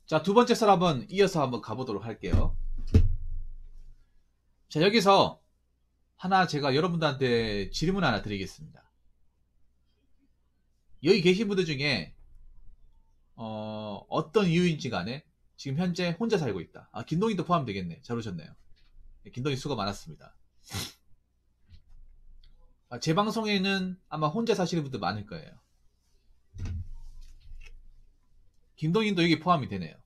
자, 두 번째 썰 한번 이어서 한번 가보도록 할게요. 자, 여기서 하나 제가 여러분들한테 질문 하나 드리겠습니다. 여기 계신 분들 중에 어떤 이유인지 간에 지금 현재 혼자 살고 있다. 아, 김동희도 포함되겠네. 잘 오셨네요. 김동희 수고 많았습니다. 제 방송에는 아마 혼자 사시는 분들 많을 거예요. 김동희도 여기 포함이 되네요.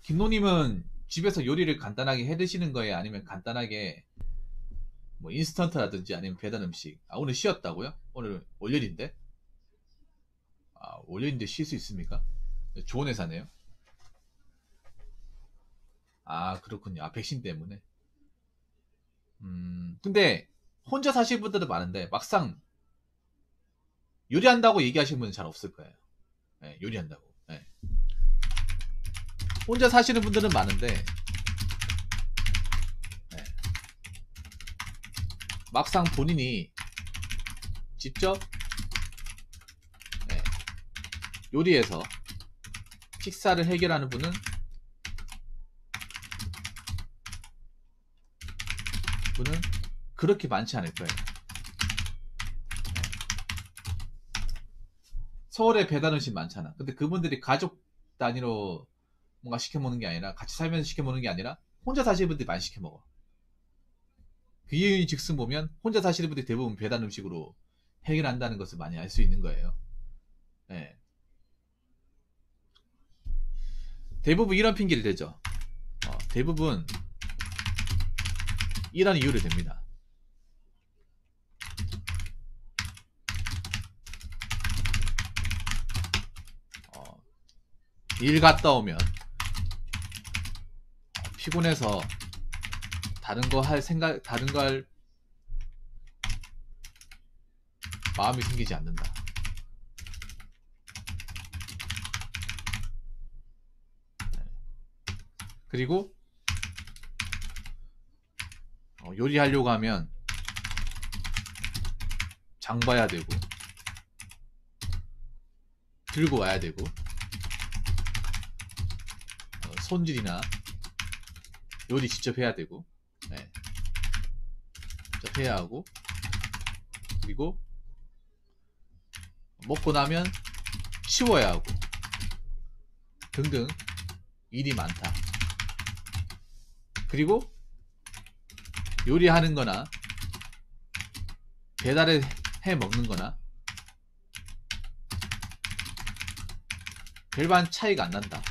김동님은 집에서 요리를 간단하게 해 드시는 거예요? 아니면 간단하게 뭐 인스턴트라든지 아니면 배달 음식? 아, 오늘 쉬었다고요? 오늘 월요일인데? 아, 월요일인데 쉴 수 있습니까? 좋은 회사네요. 아, 그렇군요. 아, 백신 때문에. 근데 혼자 사실 분들도 많은데 막상 요리한다고 얘기하시는 분은 잘 없을 거예요. 네, 요리한다고. 네. 혼자 사시는 분들은 많은데 네. 막상 본인이 직접 네, 요리해서 식사를 해결하는 분은 그렇게 많지 않을 거예요. 네. 서울에 배달 음식 많잖아. 근데 그분들이 가족 단위로 뭔가 시켜 먹는 게 아니라 같이 살면서 시켜 먹는 게 아니라 혼자 사시는 분들이 많이 시켜 먹어. 그 이유인 즉슨 보면 혼자 사시는 분들이 대부분 배달 음식으로 해결한다는 것을 많이 알 수 있는 거예요. 네. 대부분 이런 핑계를 대죠. 대부분 이런 이유를 댑니다. 일 갔다 오면 피곤해서 다른 거 할 마음이 생기지 않는다. 그리고 요리하려고 하면 장 봐야 되고 들고 와야 되고 손질이나 요리 직접 해야 되고 네. 직접 해야 하고 그리고 먹고 나면 치워야 하고 등등 일이 많다. 그리고 요리하는 거나 배달을 해 먹는 거나 별반 차이가 안 난다.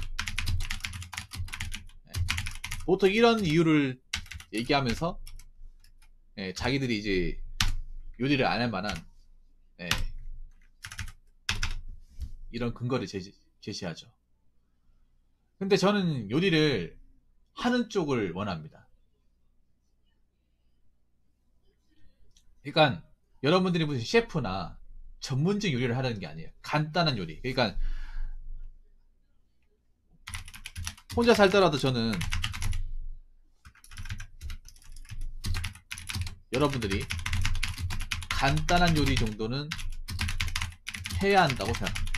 보통 이런 이유를 얘기하면서 자기들이 이제 요리를 안 할 만한 이런 근거를 제시하죠. 근데 저는 요리를 하는 쪽을 원합니다. 그러니까 여러분들이 무슨 셰프나 전문적 요리를 하려는 게 아니에요. 간단한 요리. 그러니까 혼자 살더라도 저는 여러분들이 간단한 요리 정도는 해야 한다고 생각합니다.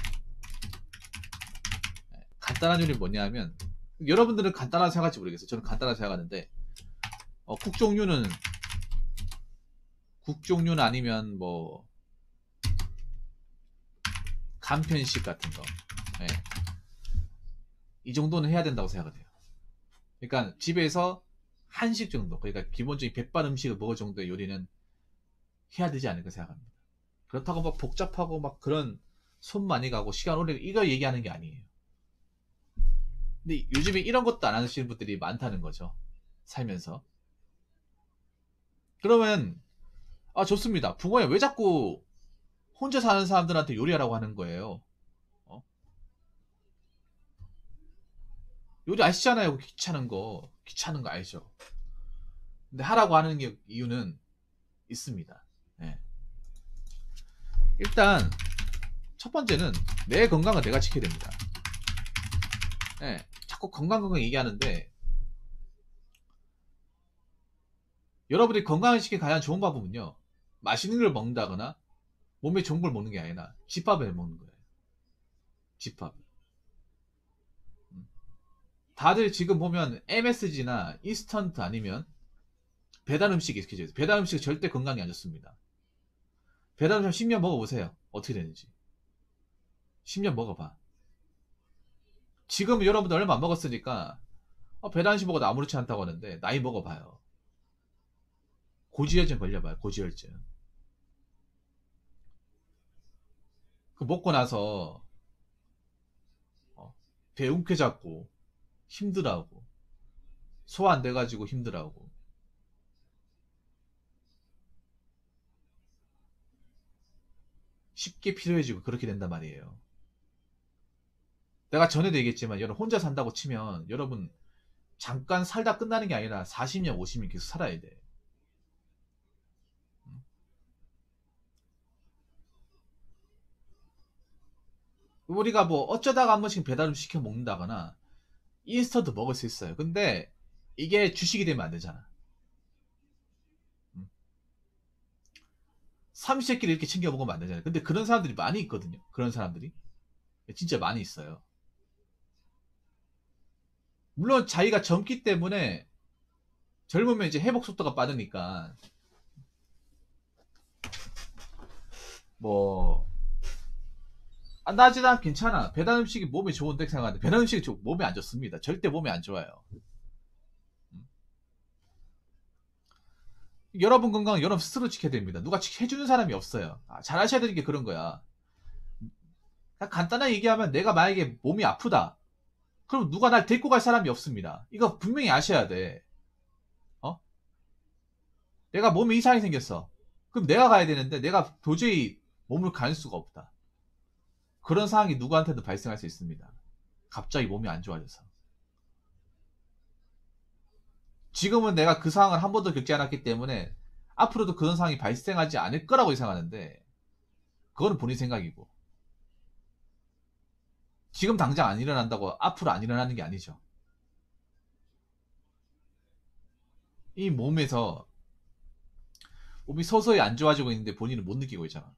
간단한 요리는 뭐냐 하면 여러분들은 간단하게 생각할지 모르겠어요. 저는 간단하게 생각하는데 국 종류는 아니면 뭐 간편식 같은 거 이 정도는 해야 된다고 생각해요. 그러니까 집에서 한식 정도, 그러니까 기본적인 백반 음식을 먹을 정도의 요리는 해야 되지 않을까 생각합니다. 그렇다고 막 복잡하고 막 그런 손 많이 가고 시간 오래 이거 얘기하는 게 아니에요. 근데 요즘에 이런 것도 안 하시는 분들이 많다는 거죠. 살면서. 그러면 좋습니다. 붕어야 왜 자꾸 혼자 사는 사람들한테 요리하라고 하는 거예요? 요리 아시잖아요. 귀찮은 거 알죠? 근데 하라고 하는 이유는 있습니다. 네. 일단 첫 번째는 내 건강은 내가 지켜야 됩니다. 네. 자꾸 건강 얘기하는데 여러분이 건강해지기 가장 좋은 방법은요, 맛있는 걸 먹는다거나 몸에 좋은 걸 먹는 게 아니라 집밥을 먹는 거예요. 집밥. 다들 지금 보면 MSG나 인스턴트 아니면 배달 음식이 익숙해져요. 배달 음식은 절대 건강에 안 좋습니다. 배달 음식 10년 먹어보세요. 어떻게 되는지. 10년 먹어봐. 지금 여러분들 얼마 안 먹었으니까 배달 음식 먹어도 아무렇지 않다고 하는데 나이 먹어봐요. 고지혈증 걸려봐요. 고지혈증. 그 먹고 나서 배 움켜잡고 힘들어하고 소화 안 돼가지고 힘들어하고 쉽게 필요해지고 그렇게 된단 말이에요. 내가 전에도 얘기했지만 여러분 혼자 산다고 치면 여러분 잠깐 살다 끝나는 게 아니라 40년 50년 계속 살아야 돼. 우리가 뭐 어쩌다가 한 번씩 배달 음 시켜 먹는다거나 인스턴트 먹을 수 있어요. 근데 이게 주식이 되면 안 되잖아. 삼시세끼를 이렇게 챙겨 먹으면 안 되잖아요. 근데 그런 사람들이 많이 있거든요. 그런 사람들이 진짜 많이 있어요. 물론 자기가 젊기 때문에 젊으면 이제 회복 속도가 빠르니까 뭐 나지난 괜찮아. 배달 음식이 몸에 좋은데 생각하는데 배달 음식이 몸에 안 좋습니다. 절대 몸에 안 좋아요. 여러분 건강은 여러분 스스로 지켜야 됩니다. 누가 해주는 사람이 없어요. 잘 하셔야 되는 게 그런 거야. 간단하게 얘기하면 내가 만약에 몸이 아프다. 그럼 누가 날 데리고 갈 사람이 없습니다. 이거 분명히 아셔야 돼. 내가 몸에 이상이 생겼어. 그럼 내가 가야 되는데 내가 도저히 몸을 갈 수가 없다. 그런 상황이 누구한테도 발생할 수 있습니다. 갑자기 몸이 안 좋아져서. 지금은 내가 그 상황을 한 번도 겪지 않았기 때문에 앞으로도 그런 상황이 발생하지 않을 거라고 예상하는데 그거는 본인 생각이고 지금 당장 안 일어난다고 앞으로 안 일어나는 게 아니죠. 이 몸이 서서히 안 좋아지고 있는데 본인은 못 느끼고 있잖아.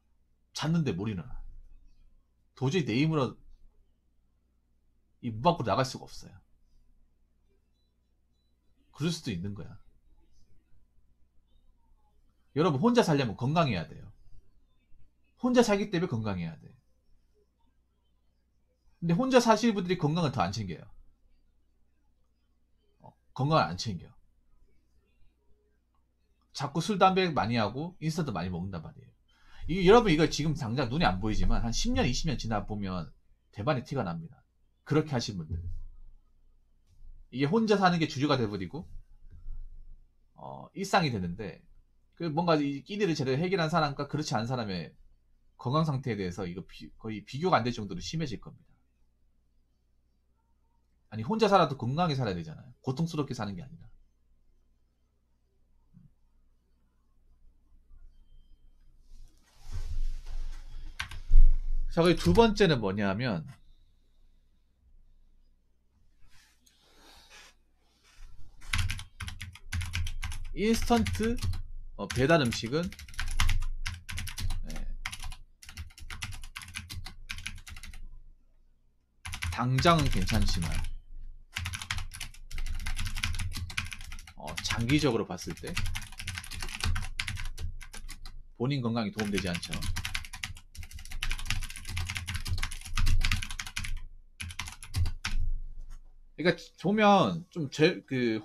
잤는데 못 일어나. 도저히 내 힘으로 이 문 밖으로 나갈 수가 없어요. 그럴 수도 있는 거야. 여러분 혼자 살려면 건강해야 돼요. 혼자 살기 때문에 건강해야 돼. 근데 혼자 사시는 분들이 건강을 더 안 챙겨요. 건강을 안 챙겨. 자꾸 술, 담배 많이 하고 인스턴트 많이 먹는단 말이에요. 여러분 이거 지금 당장 눈에 안 보이지만 한 10년, 20년 지나 보면 대반의 티가 납니다. 그렇게 하신 분들. 이게 혼자 사는 게 주류가 돼버리고 일상이 되는데 그 뭔가 이 끼니를 제대로 해결한 사람과 그렇지 않은 사람의 건강 상태에 대해서 이거 거의 비교가 안 될 정도로 심해질 겁니다. 아니 혼자 살아도 건강하게 살아야 되잖아요. 고통스럽게 사는 게 아니라. 자, 두 번째는 뭐냐면 인스턴트 배달 음식은 당장은 괜찮지만 장기적으로 봤을 때 본인 건강에 도움되지 않죠. 그러니까 보면 좀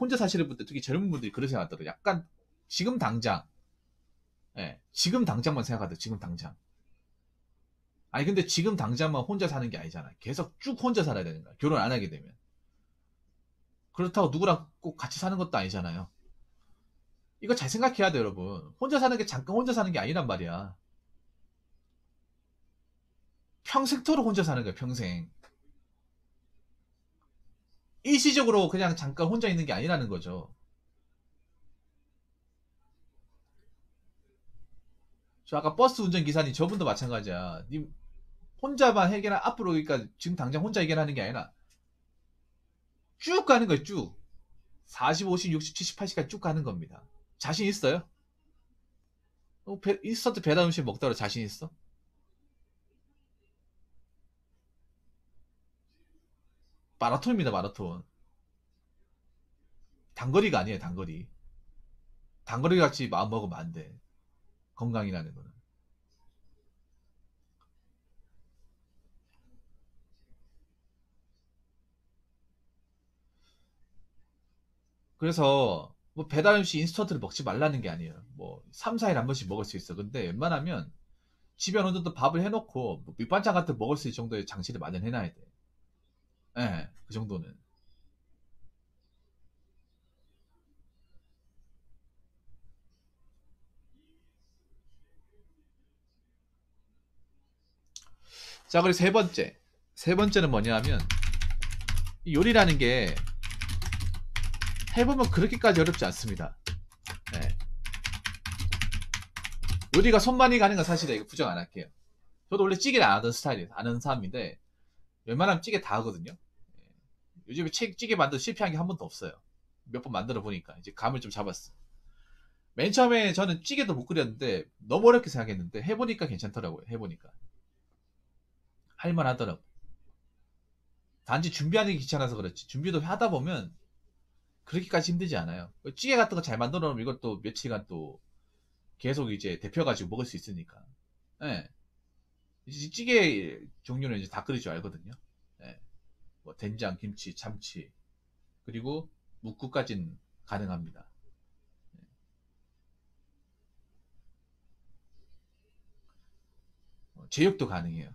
혼자 사시는 분들 특히 젊은 분들이 그렇게 생각하더라고요. 약간 지금 당장 지금 당장만 생각하더라고요. 지금 당장. 아니 근데 지금 당장만 혼자 사는 게 아니잖아요. 계속 쭉 혼자 살아야 되는 거야. 결혼 안 하게 되면. 그렇다고 누구랑 꼭 같이 사는 것도 아니잖아요. 이거 잘 생각해야 돼 여러분. 혼자 사는 게 잠깐 혼자 사는 게 아니란 말이야. 평생토록 혼자 사는 거야. 평생. 일시적으로 그냥 잠깐 혼자 있는 게 아니라는 거죠. 저 아까 버스 운전기사님 저분도 마찬가지야. 님 혼자만 해결한 앞으로 그러니까 지금 당장 혼자 해결하는 게 아니라 쭉 가는 거예요. 쭉 40, 50, 60, 70, 80까지 쭉 가는 겁니다. 자신 있어요? 인스턴트 배달 음식 먹다가 자신 있어? 마라톤입니다, 마라톤. 단거리가 아니에요, 단거리. 단거리 같이 마음 먹으면 안 돼. 건강이라는 거는. 그래서 뭐 배달 음식 인스턴트를 먹지 말라는 게 아니에요. 뭐 3, 4일 한 번씩 먹을 수 있어. 근데 웬만하면 집에 어느 정도 밥을 해놓고 뭐 밑반찬 같은 거 먹을 수 있을 정도의 장치를 마련해놔야 돼. 예, 그 정도는. 자, 그리고 세 번째. 세 번째는 뭐냐 하면 이 요리라는 게 해보면 그렇게까지 어렵지 않습니다. 예. 요리가 손 많이 가는 건 사실이에요. 이거 부정 안 할게요. 저도 원래 찌개를 안 하던 스타일이에요. 아는 사람인데 웬만하면 찌개 다 하거든요. 예. 요즘에 찌개 만들어 실패한 게 한 번도 없어요. 몇 번 만들어 보니까 이제 감을 좀 잡았어. 맨 처음에 저는 찌개도 못 끓였는데 너무 어렵게 생각했는데 해보니까 괜찮더라고요. 해보니까 할만하더라고. 단지 준비하는 게 귀찮아서 그렇지. 준비도 하다 보면 그렇게까지 힘들지 않아요. 찌개 같은 거 잘 만들어 놓으면 이것도 며칠간 또 계속 이제 데펴가지고 먹을 수 있으니까. 예. 이제 찌개 종류는 이제 다 끓일 줄 알거든요. 예. 뭐 된장, 김치, 참치, 그리고 묵국까지는 가능합니다. 제육도 가능해요.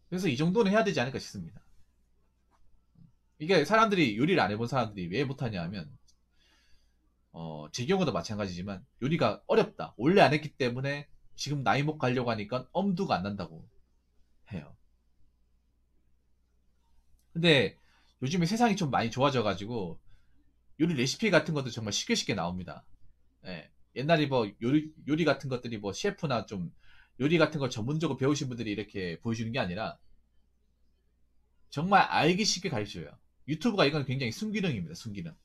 그래서 이 정도는 해야 되지 않을까 싶습니다. 이게 사람들이 요리를 안 해본 사람들이 왜 못하냐 하면 제 경우도 마찬가지지만 요리가 어렵다. 원래 안 했기 때문에 지금 나이 먹 가려고 하니까 엄두가 안 난다고 해요. 근데 요즘에 세상이 좀 많이 좋아져가지고 요리 레시피 같은 것도 정말 쉽게 쉽게 나옵니다. 예. 옛날에 뭐 요리 같은 것들이 뭐 셰프나 좀 요리 같은 걸 전문적으로 배우신 분들이 이렇게 보여주는 게 아니라 정말 알기 쉽게 가르쳐줘요. 유튜브가 이건 굉장히 순기능입니다. 순기능.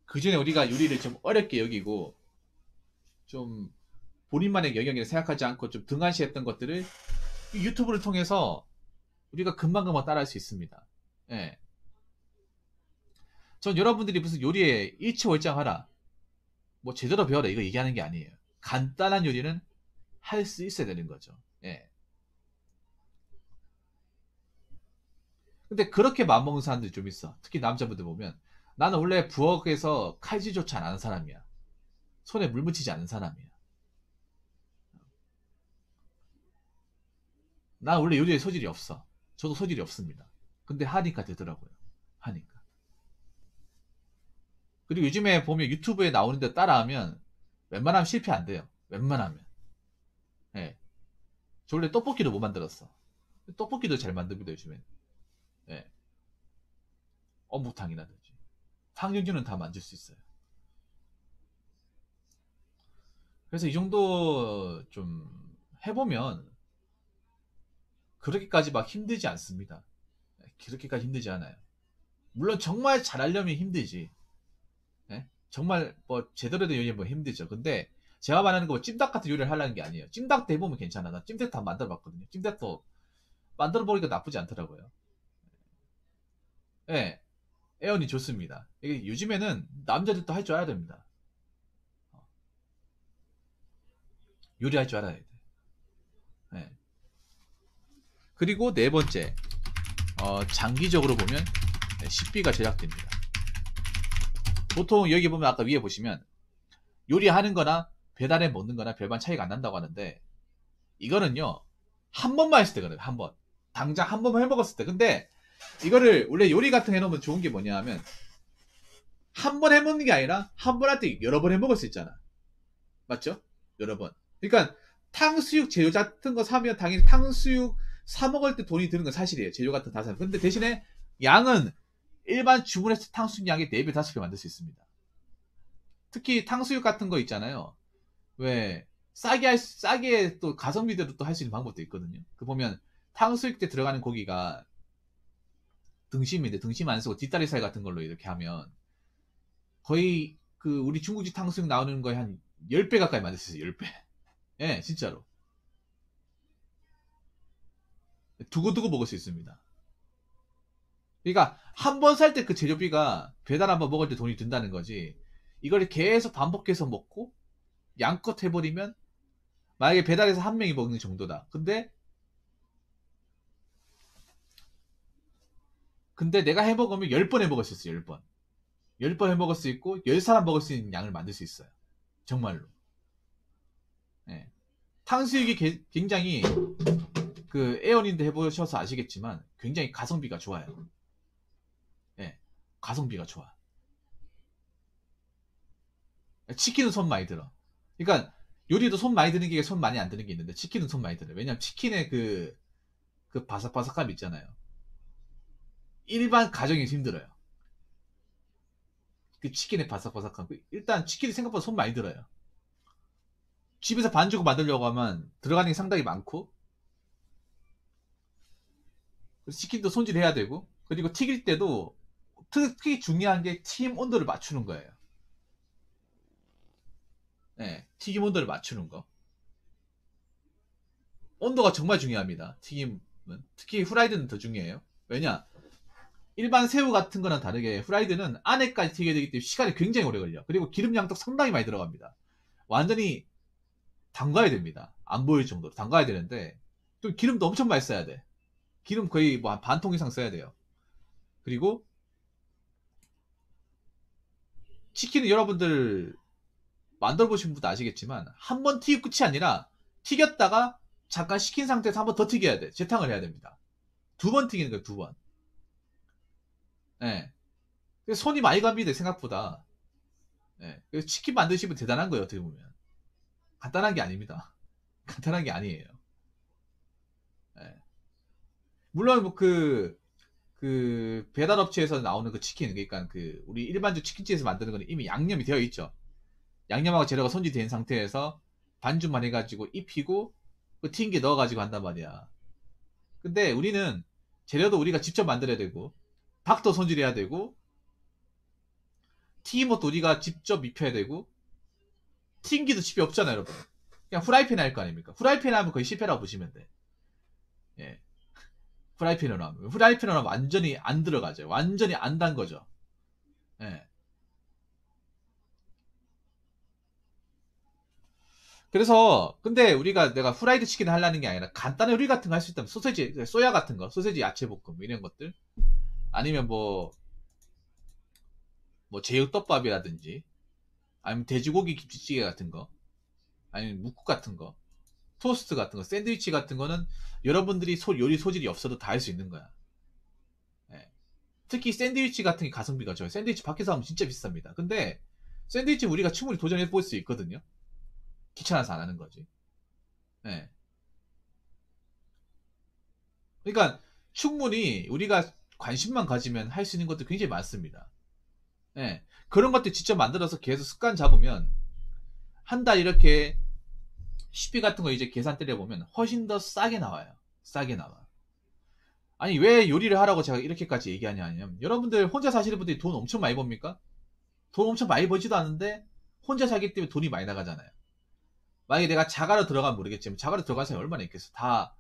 그 전에 우리가 요리를 좀 어렵게 여기고 좀 본인만의 영역이라 생각하지 않고 좀 등한시했던 것들을 이 유튜브를 통해서 우리가 금방금방 따라할 수 있습니다. 예. 전 여러분들이 무슨 요리에 일치월장하라, 뭐 제대로 배워라 이거 얘기하는 게 아니에요. 간단한 요리는 할 수 있어야 되는 거죠. 예. 근데 그렇게 마음먹는 사람들이 좀 있어. 특히 남자분들 보면 나는 원래 부엌에서 칼질조차 안 하는 사람이야. 손에 물 묻히지 않는 사람이야. 나 원래 요리에 소질이 없어. 저도 소질이 없습니다. 근데 하니까 되더라고요. 하니까. 그리고 요즘에 보면 유튜브에 나오는데 따라하면 웬만하면 실패 안 돼요. 웬만하면. 예. 저 원래 떡볶이도 못 만들었어. 떡볶이도 잘 만듭니다, 요즘엔. 예. 어묵탕이라든지. 탕류주는 다 만들 수 있어요. 그래서 이 정도 좀 해보면 그렇게까지 막 힘들지 않습니다. 그렇게까지 힘들지 않아요. 물론 정말 잘하려면 힘들지. 예? 정말 뭐 제대로 된 요리는 뭐 힘들죠. 근데 제가 말하는 거 뭐 찜닭 같은 요리를 하려는 게 아니에요. 찜닭도 해보면 괜찮아. 나 찜닭도 한번 만들어 봤거든요. 찜닭도 만들어 보니까 나쁘지 않더라고요. 예, 애원이 좋습니다. 이게 요즘에는 남자들도 할 줄 알아야 됩니다. 요리할 줄 알아야 돼. 예. 그리고 네 번째, 장기적으로 보면 식비가 절약됩니다. 보통 여기 보면 아까 위에 보시면 요리하는 거나 배달해 먹는 거나 별반 차이가 안 난다고 하는데 이거는요 한 번만 했을 때 그래요. 한 번. 당장 한 번만 해 먹었을 때. 근데 이거를 원래 요리 같은 거 해놓으면 좋은 게 뭐냐 하면 한 번 해 먹는 게 아니라 한 번 할 때 여러 번 해 먹을 수 있잖아. 맞죠? 여러 번. 그러니까 탕수육 재료 같은 거 사면 당연히 탕수육 사 먹을 때 돈이 드는 건 사실이에요. 재료 같은 거 다 사면. 근데 대신에 양은 일반 주문했을 때 탕수육 양의 4배, 5배 만들 수 있습니다. 특히 탕수육 같은 거 있잖아요. 왜 싸게 또 가성비대로 또 할 수 있는 방법도 있거든요. 그 보면 탕수육 때 들어가는 고기가 등심인데 등심 안 쓰고 뒷다리살 같은 걸로 이렇게 하면 거의 그 우리 중국집 탕수육 나오는 거에 한 10배 가까이 만들 수 있어요. 10배. 예, 진짜로. 두고두고 먹을 수 있습니다. 그러니까 한 번 살 때 그 재료비가 배달 한번 먹을 때 돈이 든다는 거지. 이걸 계속 반복해서 먹고 양껏 해버리면 만약에 배달해서 한 명이 먹는 정도다. 근데 내가 해 먹으면 10번 해 먹을 수 있어요. 10번. 10번 해 먹을 수 있고 10사람 먹을 수 있는 양을 만들 수 있어요. 정말로. 예. 탕수육이 굉장히 그 애원인데 해보셔서 아시겠지만 굉장히 가성비가 좋아요. 예. 가성비가 좋아. 치킨은 손 많이 들어. 그러니까 요리도 손 많이 드는 게 손 많이 안 드는 게 있는데 치킨은 손 많이 들어요. 왜냐면 치킨의 그 바삭바삭함 있잖아요. 일반 가정에서 힘들어요. 그 치킨의 바삭바삭함. 일단 치킨이 생각보다 손 많이 들어요. 집에서 반죽을 만들려고 하면 들어가는 게 상당히 많고 치킨도 손질해야 되고 그리고 튀길 때도 특히 중요한 게 튀김 온도를 맞추는 거예요. 네, 튀김 온도를 맞추는 거. 온도가 정말 중요합니다. 튀김은 특히 후라이드는 더 중요해요. 왜냐? 일반 새우 같은 거랑 다르게 후라이드는 안에까지 튀겨야 되기 때문에 시간이 굉장히 오래 걸려. 그리고 기름 양도 상당히 많이 들어갑니다. 완전히 담가야 됩니다. 안 보일 정도로 담가야 되는데 또 기름도 엄청 많이 써야 돼. 기름 거의 뭐 한 반 통 이상 써야 돼요. 그리고 치킨은 여러분들 만들어 보신 분도 아시겠지만 한 번 튀기고 끝이 아니라 튀겼다가 잠깐 식힌 상태에서 한 번 더 튀겨야 돼. 재탕을 해야 됩니다. 2번 튀기는 거예요. 2번. 예. 그래서 손이 많이 갑니다. 생각보다. 예. 그래서 치킨 만드시면 대단한 거예요. 어떻게 보면. 간단한 게 아닙니다. 간단한 게 아니에요. 예. 물론 뭐 그 배달업체에서 나오는 그 치킨, 그러니까 그 우리 일반적 치킨집에서 만드는 거는 이미 양념이 되어 있죠. 양념하고 재료가 손질된 상태에서 반죽만 해가지고 입히고 그 튀김기에 넣어가지고 한단 말이야. 근데 우리는 재료도 우리가 직접 만들어야 되고 닭도 손질해야 되고 튀김옷도 우리가 직접 입혀야 되고 튀김기도 집에 없잖아요, 여러분. 그냥 후라이팬에 할 거 아닙니까? 후라이팬에 하면 거의 실패라고 보시면 돼. 예. 후라이팬으로 하면 완전히 안 들어가죠. 완전히 안 단 거죠. 예. 그래서 근데 우리가 내가 후라이드 치킨을 하려는 게 아니라 간단한 요리 같은 거 할 수 있다면 소세지, 소야 같은 거, 소세지 야채 볶음 이런 것들 아니면 뭐 제육덮밥이라든지 아니면 돼지고기 김치찌개 같은 거 아니면 묵국 같은 거 토스트 같은 거 샌드위치 같은 거는 여러분들이 요리 소질이 없어도 다 할 수 있는 거야. 예. 특히 샌드위치 같은 게 가성비가 좋아요. 샌드위치 밖에서 하면 진짜 비쌉니다. 근데 샌드위치 우리가 충분히 도전해 볼 수 있거든요. 귀찮아서 안 하는 거지. 예. 그러니까 충분히 우리가 관심만 가지면 할 수 있는 것도 굉장히 많습니다. 예. 그런 것들 직접 만들어서 계속 습관 잡으면 한 달 이렇게 식비 같은 거 이제 계산 때려보면 훨씬 더 싸게 나와요. 싸게 나와. 아니 왜 요리를 하라고 제가 이렇게까지 얘기하냐 하냐면 여러분들 혼자 사시는 분들이 돈 엄청 많이 법니까? 돈 엄청 많이 벌지도 않는데 혼자 살기 때문에 돈이 많이 나가잖아요. 만약에 내가 자가로 들어가면 모르겠지만 자가로 들어간 사람이 얼마나 있겠어. 다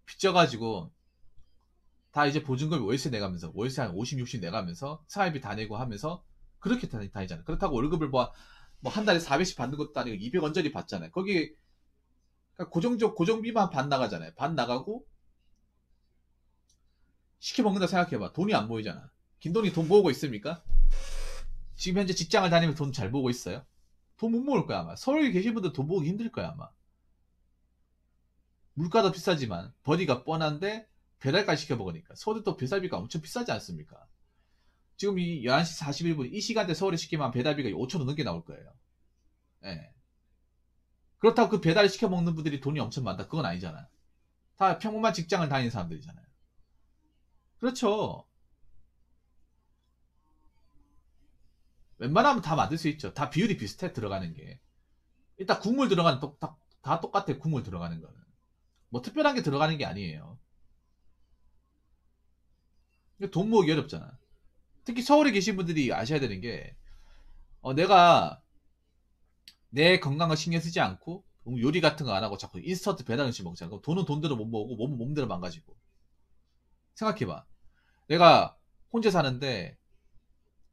빚져가지고 다 이제 보증금이 월세 내가면서 월세 한 50, 60 내가면서 생활비 다 내고 하면서 그렇게 다니잖아요. 그렇다고 월급을 뭐 한 달에 400씩 받는 것도 아니고 200원짜리 받잖아요. 거기 그러니까 고정비만 반 나가잖아요. 반 나가고 시켜 먹는다 생각해봐. 돈이 안 보이잖아. 김돈이 돈 모으고 있습니까? 지금 현재 직장을 다니면서 돈 잘 모으고 있어요? 돈 못 모을 거야 아마. 서울에 계신 분들 돈 모으기 힘들 거야 아마. 물가도 비싸지만 버디가 뻔한데 배달까지 시켜 먹으니까 서울도 배달비가 엄청 비싸지 않습니까? 지금 이 11시 41분 이 시간대 서울에 시키면 배달비가 5천 원 넘게 나올 거예요. 예. 그렇다고 그 배달 시켜 먹는 분들이 돈이 엄청 많다. 그건 아니잖아. 다 평범한 직장을 다니는 사람들이잖아요. 그렇죠. 웬만하면 다 만들 수 있죠. 다 비율이 비슷해 들어가는 게. 일단 국물 들어가는 다 똑같아. 국물 들어가는 거는. 뭐 특별한 게 들어가는 게 아니에요. 돈 모으기 어렵잖아. 특히 서울에 계신 분들이 아셔야 되는 게 내가 내 건강을 신경 쓰지 않고 요리 같은 거 안 하고 자꾸 인스턴트 배달 음식 먹잖아. 그럼 돈은 돈대로 못 먹고 몸은 몸대로 망가지고. 생각해봐. 내가 혼자 사는데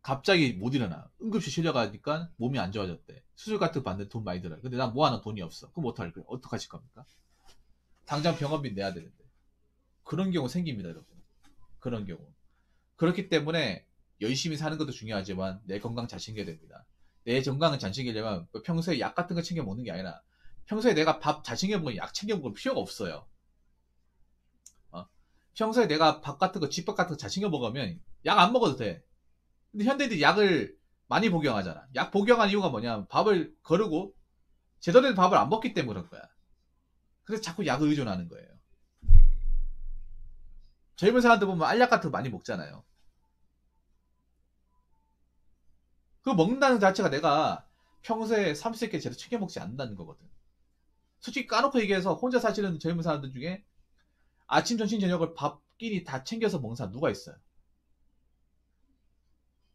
갑자기 못 일어나. 응급실 실려가니까 몸이 안 좋아졌대. 수술 같은 거 받는데 돈 많이 들어요. 근데 난 모아놓은 돈이 없어. 그럼 어떡하실 겁니까? 당장 병원비 내야 되는데. 그런 경우 생깁니다, 여러분. 그런 경우. 그렇기 때문에 열심히 사는 것도 중요하지만 내 건강 잘 챙겨야 됩니다. 내 건강을 잘 챙기려면 평소에 약 같은 거 챙겨 먹는 게 아니라 평소에 내가 밥 잘 챙겨 먹으면 약 챙겨 먹을 필요가 없어요. 평소에 내가 밥 같은 거, 집밥 같은 거 잘 챙겨 먹으면 약 안 먹어도 돼. 근데 현대인들이 약을 많이 복용하잖아. 약 복용한 이유가 뭐냐? 밥을 거르고 제대로 된 밥을 안 먹기 때문에 그런 거야. 그래서 자꾸 약을 의존하는 거예요. 젊은 사람들 보면 알약 같은 거 많이 먹잖아요. 그거 먹는다는 자체가 내가 평소에 삼시세끼 제대로 챙겨 먹지 않는다는 거거든. 솔직히 까놓고 얘기해서 혼자 사시는 젊은 사람들 중에 아침, 점심, 저녁을 밥끼리 다 챙겨서 먹는 사람 누가 있어요?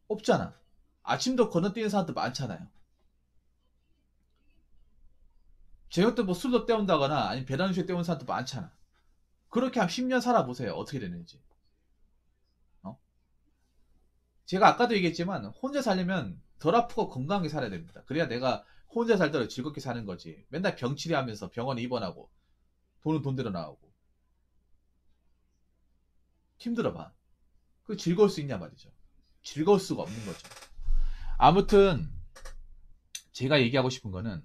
없잖아. 아침도 건너뛰는 사람들 많잖아요. 저녁 때 뭐 술도 때운다거나 아니면 배달 음식 때우는 사람도 많잖아. 그렇게 한 10년 살아보세요. 어떻게 되는지. 어? 제가 아까도 얘기했지만 혼자 살려면 덜 아프고 건강하게 살아야 됩니다. 그래야 내가 혼자 살더라도 즐겁게 사는 거지. 맨날 병치레 하면서 병원에 입원하고 돈은 돈대로 나오고 힘들어봐. 그 즐거울 수 있냐 말이죠. 즐거울 수가 없는 거죠. 아무튼 제가 얘기하고 싶은 거는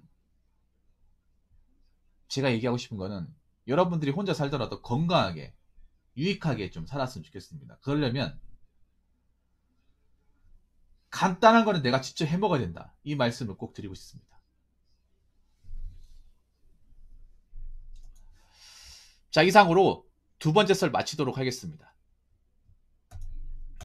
여러분들이 혼자 살더라도 건강하게 유익하게 좀 살았으면 좋겠습니다. 그러려면 간단한 거는 내가 직접 해 먹어야 된다. 이 말씀을 꼭 드리고 싶습니다. 자, 이상으로 두 번째 썰 마치도록 하겠습니다.